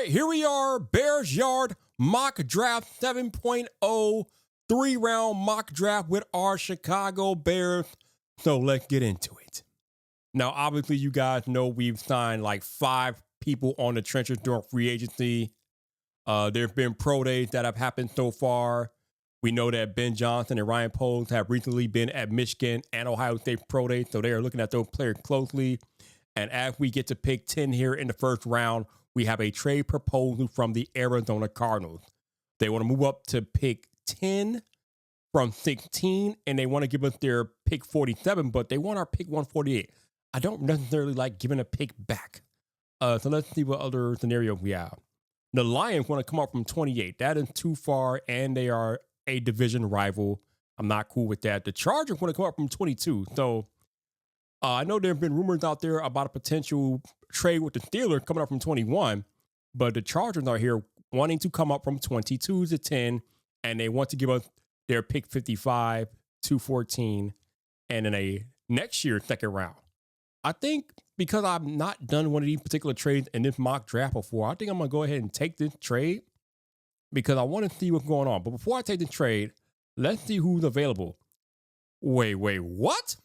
right, here we are, Bears Yard Mock Draft 7.0, 3-round mock draft with our Chicago Bears. So let's get into it. Now, obviously, you guys know we've signed like 5 people on the trenches during free agency. There have been pro days that have happened so far. We know that Ben Johnson and Ryan Poles have recently been at Michigan and Ohio State pro days, so they are looking at those players closely. And as we get to pick 10 here in the first round, we have a trade proposal from the Arizona Cardinals. They want to move up to pick 10 from 16, and they want to give us their pick 47, but they want our pick 148. I don't necessarily like giving a pick back. So let's see what other scenario we have. The Lions want to come up from 28. That is too far, and they are a division rival. I'm not cool with that. The Chargers want to come up from 22. So I know there have been rumors out there about a potential trade with the Steelers coming up from 21, but the Chargers are here wanting to come up from 22 to 10, and they want to give us their pick 55 to 14, and in a next year second round. I think because I've not done one of these particular trades in this mock draft before, I think I'm going to go ahead and take this trade because I want to see what's going on. But before I take the trade, let's see who's available. Wait, what?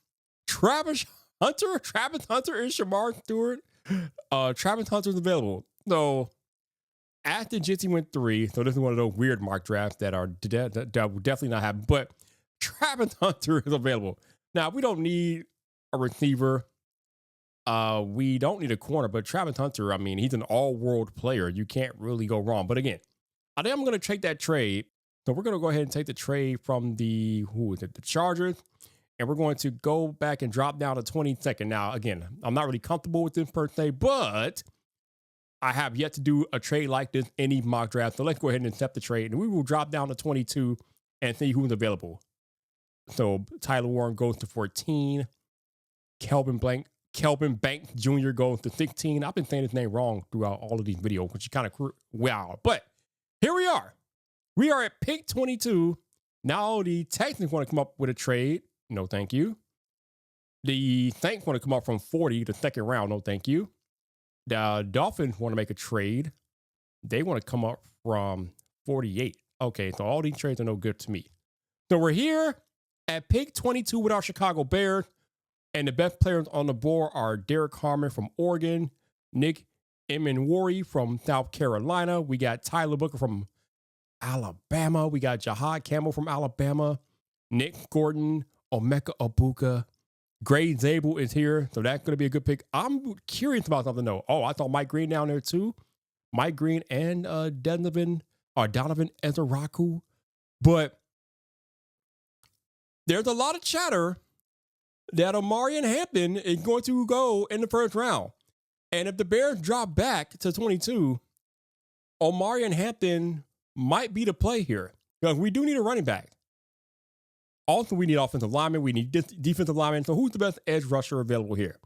Travis Hunter and Shamar Stewart? Travis Hunter's available. So after Jitsi went 3, so this is one of those weird mock drafts that will definitely not happen. But Travis Hunter is available. Now, we don't need a receiver. We don't need a corner, but Travis Hunter, I mean, he's an all-world player. You can't really go wrong. But again, I think I'm going to take that trade. So we're going to go ahead and take the trade from the Chargers. And we're going to go back and drop down to 22nd. Now, again, I'm not really comfortable with this per se, but I have yet to do a trade like this in any mock draft. So let's go ahead and accept the trade. And we will drop down to 22 and see who's available. So Tyler Warren goes to 14. Kelvin Banks Jr. goes to 16. I've been saying his name wrong throughout all of these videos, which is kind of wow. But here we are. We are at pick 22. Now the Texans want to come up with a trade. No, thank you. The Saints want to come up from 40 to second round. No, thank you. The Dolphins want to make a trade. They want to come up from 48. Okay, so all these trades are no good to me. So we're here at pick 22 with our Chicago Bears. And the best players on the board are Derek Harmon from Oregon, Nick Emenwari from South Carolina. We got Tyler Booker from Alabama. We got Jahad Campbell from Alabama, Nick Gordon, Omeka Abuka. Gray Zabel is here, so that's going to be a good pick. I'm curious about something, though. Oh, I saw Mike Green down there, too. Mike Green and Donovan Ezeraku. But there's a lot of chatter that Omarion Hampton is going to go in the first round. And if the Bears drop back to 22, Omarion Hampton might be the play here. Because we do need a running back. Also, we need offensive linemen. We need defensive linemen. So who's the best edge rusher available here?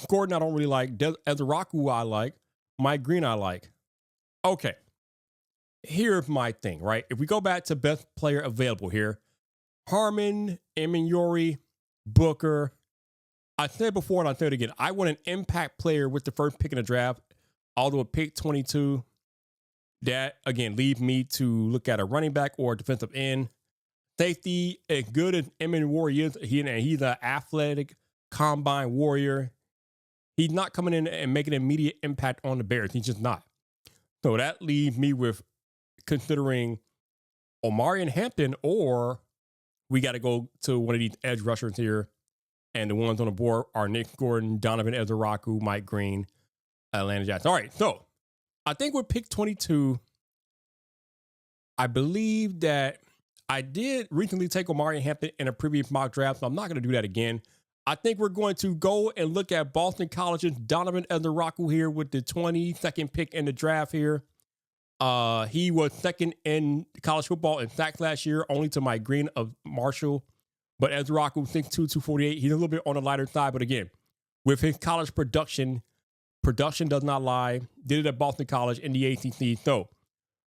Gordon, I don't really like. Ezeraku, I like. Mike Green, I like. Okay. Here's my thing, right? If we go back to best player available here, Harmon, Emenwari, Booker. I said before and I said it again, I want an impact player with the first pick in the draft. Although at pick 22, that, again, leaves me to look at a running back or a defensive end. Safety, as good as Emenwari is, he's an athletic, combine warrior. He's not coming in and making an immediate impact on the Bears. He's just not. So that leaves me with considering Omarion Hampton, or we got to go to one of these edge rushers here. And the ones on the board are Nick Gordon, Donovan Ezeraku, Mike Green, Atlanta Jackson. All right, so I think with pick 22, I believe that I did recently take Omarion Hampton in a previous mock draft, so I'm not going to do that again. I think we're going to go and look at Boston College's Donovan Ezeraku here with the 22nd pick in the draft here. He was second in college football in sacks last year, only to Mike Green of Marshall. But Ezeraku, 6'2", 248, he's a little bit on the lighter side. But again, with his college production does not lie. Did it at Boston College in the ACC. So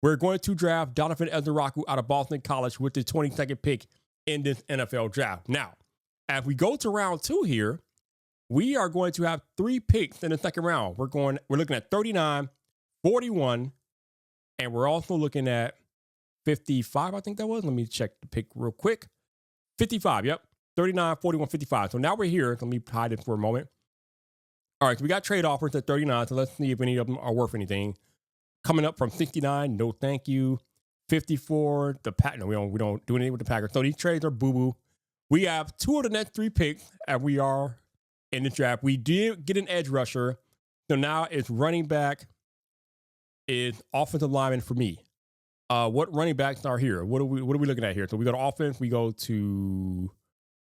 we're going to draft Donovan Ezeraku out of Boston College with the 22nd pick in this NFL draft. Now, as we go to round 2 here, we are going to have 3 picks in the second round. We're looking at 39, 41, and we're also looking at 55, I think that was. Let me check the pick real quick. 55, yep. 39, 41, 55. So now we're here. Let me hide it for a moment. All right, so we got trade offers at 39, so let's see if any of them are worth anything. Coming up from 69, no thank you. 54, the pack. No, we don't do anything with the Packers. So these trades are boo-boo. We have 2 of the next 3 picks as we are in the draft. We did get an edge rusher. So now it's running back, it's offensive lineman for me. What running backs are here? What are we looking at here? So we go to offense, we go to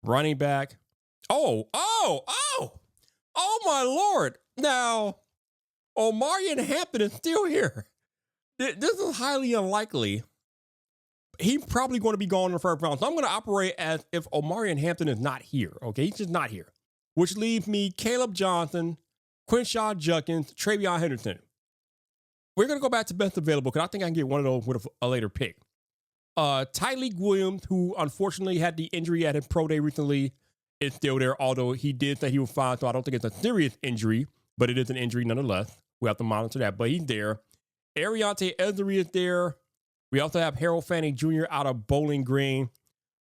running back. Oh my Lord. Now, Omarion Hampton is still here. This is highly unlikely. He's probably going to be gone in the first round. So I'm going to operate as if Omarion Hampton is not here. Okay, he's just not here. Which leaves me Caleb Johnson, Quinshaw Judkins, Travion Henderson. We're going to go back to best available because I think I can get one of those with a later pick. Tyleek Williams, who unfortunately had the injury at his pro day recently, is still there, although he did say he was fine, so I don't think it's a serious injury, but it is an injury nonetheless. We have to monitor that, but he's there. Ariante Ezri is there. We also have Harold Fanning Jr. out of Bowling Green.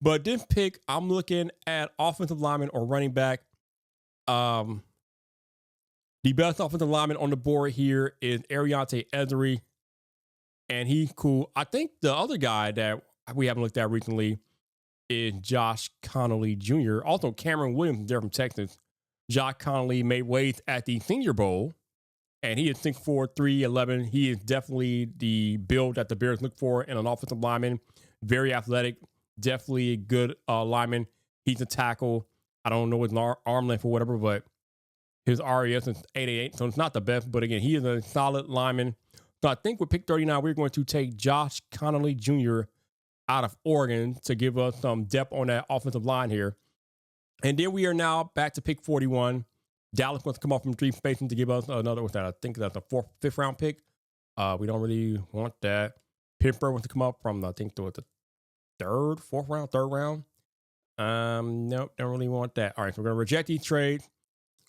But this pick, I'm looking at offensive lineman or running back. The best offensive lineman on the board here is Ariante Ezri, and he's cool. I think the other guy that we haven't looked at recently is Josh Connolly Jr. Also, Cameron Williams is there from Texas. Josh Connolly made waves at the Senior Bowl, and he is 6'4", 311. He is definitely the build that the Bears look for in an offensive lineman. Very athletic, definitely a good lineman. He's a tackle. I don't know his arm length or whatever, but his RES is 888, so it's not the best. But again, he is a solid lineman. So I think with pick 39, we're going to take Josh Connolly Jr. out of Oregon to give us some depth on that offensive line here. And then we are now back to pick 41. Dallas wants to come off from three spacing to give us another, what's that? I think that's a fifth round pick. We don't really want that. Pittsburgh wants to come up from, I think, the third round. Nope, don't really want that. All right, so we're going to reject these trades.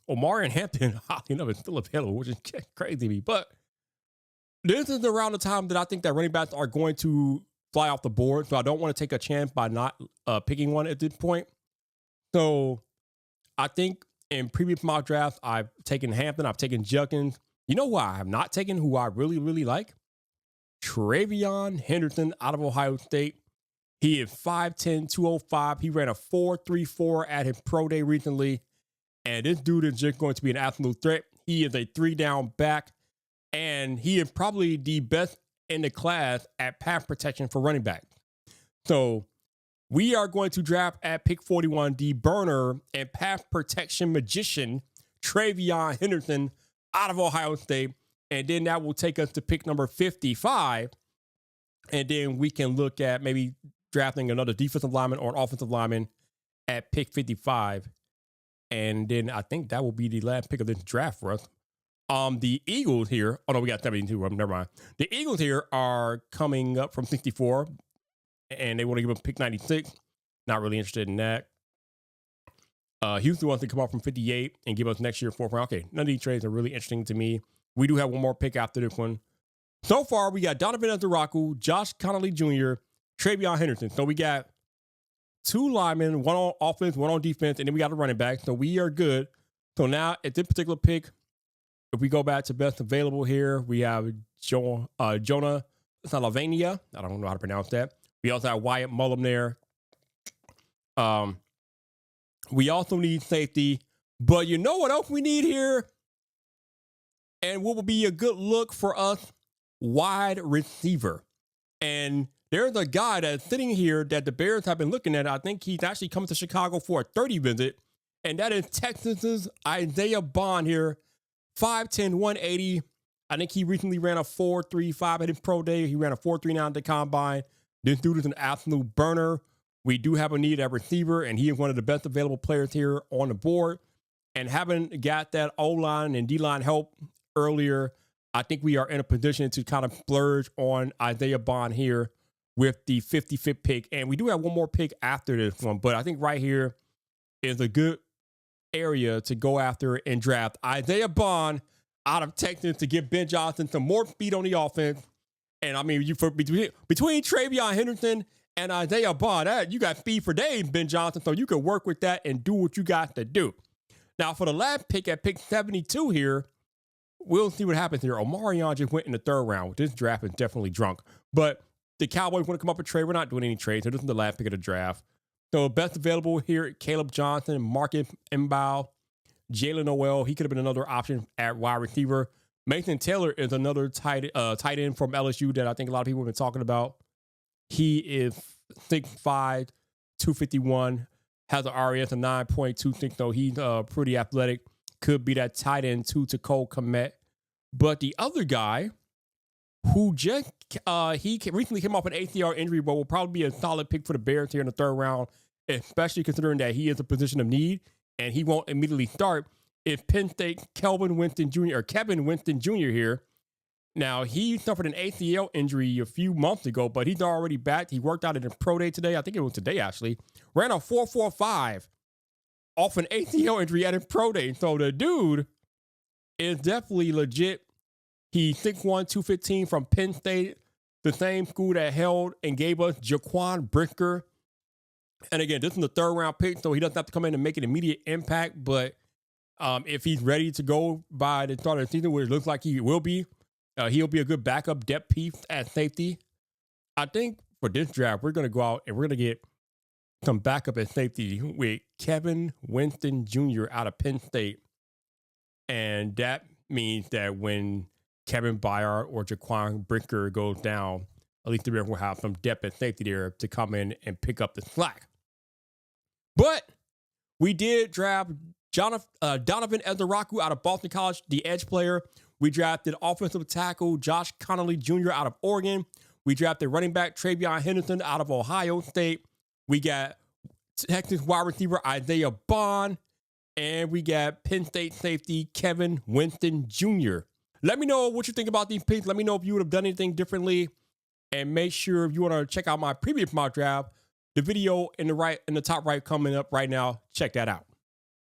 Omarion Hampton, you know, is still available, which is crazy to me. But this is around the time that I think that running backs are going to fly off the board. So I don't want to take a chance by not picking one at this point. So I think in previous mock drafts, I've taken Hampton, I've taken Judkins. You know who I have not taken, who I really, really like? Travion Henderson out of Ohio State. He is 5'10", 205. He ran a 4.34 at his pro day recently. And this dude is just going to be an absolute threat. He is a 3-down back. And he is probably the best in the class at pass protection for running back. So we are going to draft at pick 41, the burner and pass protection magician, Travion Henderson out of Ohio State. And then that will take us to pick number 55. And then we can look at maybe drafting another defensive lineman or an offensive lineman at pick 55. And then I think that will be the last pick of this draft for us. The Eagles here, oh no, we got 72, never mind. The Eagles here are coming up from 64, and they want to give up pick 96. Not really interested in that. Houston wants to come up from 58 and give us next year 4th round. Okay, none of these trades are really interesting to me. We do have one more pick after this one. So far, we got Donovan Ezraku, Josh Connolly Jr., Travion Henderson. So we got 2 linemen, one on offense, one on defense, and then we got a running back. So we are good. So now at this particular pick, if we go back to best available here, we have Jonah Salavania. I don't know how to pronounce that. We also have Wyatt Mullum there. We also need safety. But you know what else we need here? And what will be a good look for us? Wide receiver. And there's a guy that's sitting here that the Bears have been looking at. I think he's actually coming to Chicago for a 30 visit. And that is Texas's Isaiah Bond here. 5'10", 180. I think he recently ran a 4.35 at his pro day. He ran a 4.39 at the combine. This dude is an absolute burner. We do have a need at receiver, and he is one of the best available players here on the board. And having got that O-line and D-line help earlier, I think we are in a position to kind of splurge on Isaiah Bond here with the 55th pick. And we do have one more pick after this one, but I think right here is a good area to go after and draft Isaiah Bond out of Texas to give Ben Johnson some more speed on the offense. And I mean, between Travion Henderson and Isaiah Bond, you got speed for days, Ben Johnson, so you can work with that and do what you got to do. Now, for the last pick at pick 72 here, we'll see what happens here. Omarion just went in the third round. This draft is definitely drunk. But the Cowboys want to come up with a trade. We're not doing any trades, so this is the last pick of the draft. So best available here, Caleb Johnson, Marcus Mbow, Jalen Noel. He could have been another option at wide receiver. Mason Taylor is another tight end from LSU that I think a lot of people have been talking about. He is 6'5", 251, has an RAS of 9.26, so he's pretty athletic. Could be that tight end too to Cole Kmet. But the other guy who just recently came off an ACL injury, but will probably be a solid pick for the Bears here in the third round, especially considering that he is a position of need and he won't immediately start, is Penn State Kevin Winston Jr. here. Now, he suffered an ACL injury a few months ago, but he's already back. He worked out at a pro day today. I think it was today, actually. Ran a 4.45 off an ACL injury at a pro day. So the dude is definitely legit. He's 6'1", 215 from Penn State, the same school that held and gave us Jaquan Brisker. And again, this is the third round pick, so he doesn't have to come in and make an immediate impact. But if he's ready to go by the start of the season, which it looks like he will be, he'll be a good backup depth piece at safety. I think for this draft, we're going to go out and we're going to get some backup at safety with Kevin Winston Jr. out of Penn State. And that means that when Kevin Byard or Jaquan Brisker goes down, at least the Bears will have some depth at safety there to come in and pick up the slack. But we did draft Donovan Ezeraku out of Boston College, the edge player. We drafted offensive tackle Josh Connolly Jr. out of Oregon. We drafted running back Travion Henderson out of Ohio State. We got Texas wide receiver Isaiah Bond. And we got Penn State safety Kevin Winston Jr. Let me know what you think about these picks. Let me know if you would have done anything differently. And make sure if you want to check out my previous mock draft, the video in the top right coming up right now, check that out.